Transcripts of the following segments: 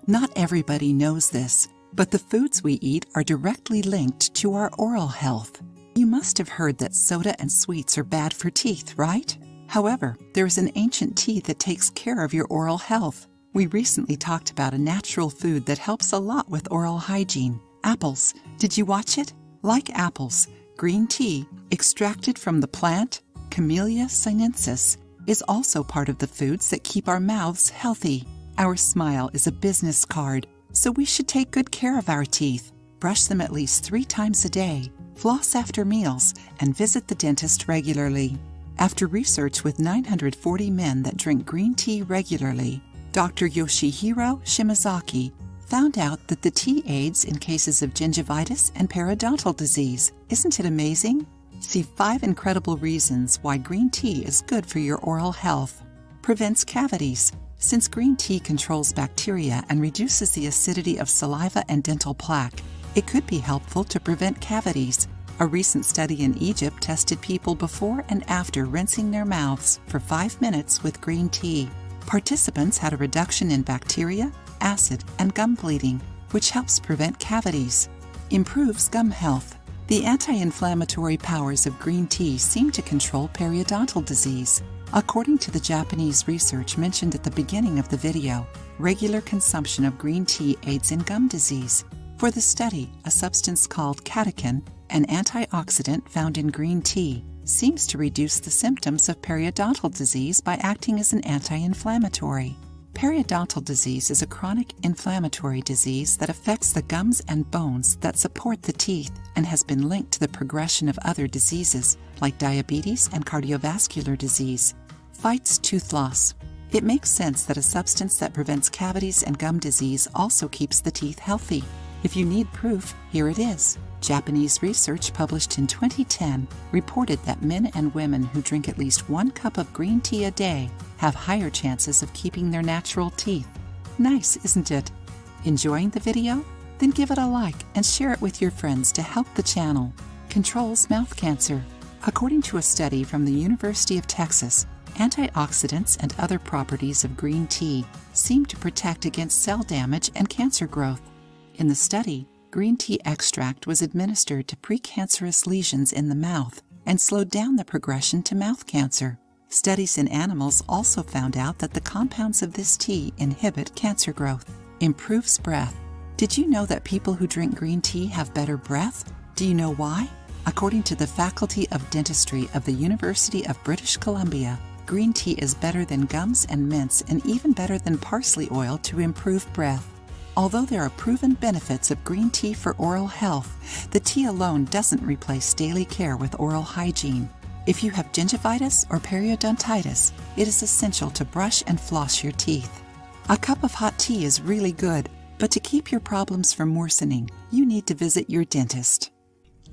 Not everybody knows this, but the foods we eat are directly linked to our oral health. You must have heard that soda and sweets are bad for teeth, right? However, there is an ancient tea that takes care of your oral health. We recently talked about a natural food that helps a lot with oral hygiene: apples. Did you watch it? Like apples, green tea, extracted from the plant Camellia sinensis, is also part of the foods that keep our mouths healthy. Our smile is a business card, so we should take good care of our teeth. Brush them at least 3 times a day, floss after meals, and visit the dentist regularly. After research with 940 men that drink green tea regularly, Dr. Yoshihiro Shimazaki found out that the tea aids in cases of gingivitis and periodontal disease. Isn't it amazing? See 5 incredible reasons why green tea is good for your oral health. Prevents cavities. Since green tea controls bacteria and reduces the acidity of saliva and dental plaque, it could be helpful to prevent cavities. A recent study in Egypt tested people before and after rinsing their mouths for 5 minutes with green tea. Participants had a reduction in bacteria, acid, and gum bleeding, which helps prevent cavities. Improves gum health. The anti-inflammatory powers of green tea seem to control periodontal disease. According to the Japanese research mentioned at the beginning of the video, regular consumption of green tea aids in gum disease. For the study, a substance called catechin, an antioxidant found in green tea, seems to reduce the symptoms of periodontal disease by acting as an anti-inflammatory. Periodontal disease is a chronic inflammatory disease that affects the gums and bones that support the teeth and has been linked to the progression of other diseases like diabetes and cardiovascular disease. Fights tooth loss. It makes sense that a substance that prevents cavities and gum disease also keeps the teeth healthy. If you need proof, here it is. Japanese research published in 2010 reported that men and women who drink at least 1 cup of green tea a day have higher chances of keeping their natural teeth. Nice, isn't it? Enjoying the video? Then give it a like and share it with your friends to help the channel. Controls mouth cancer. According to a study from the University of Texas, antioxidants and other properties of green tea seem to protect against cell damage and cancer growth. In the study, green tea extract was administered to precancerous lesions in the mouth and slowed down the progression to mouth cancer. Studies in animals also found out that the compounds of this tea inhibit cancer growth. Improves breath. Did you know that people who drink green tea have better breath? Do you know why? According to the Faculty of Dentistry of the University of British Columbia, green tea is better than gums and mints and even better than parsley oil to improve breath. Although there are proven benefits of green tea for oral health, the tea alone doesn't replace daily care with oral hygiene. If you have gingivitis or periodontitis, it is essential to brush and floss your teeth. A cup of hot tea is really good, but to keep your problems from worsening, you need to visit your dentist.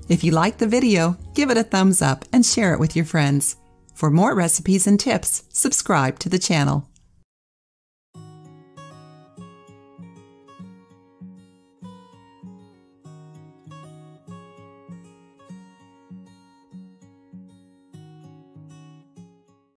If you liked the video, give it a thumbs up and share it with your friends. For more recipes and tips, subscribe to the channel.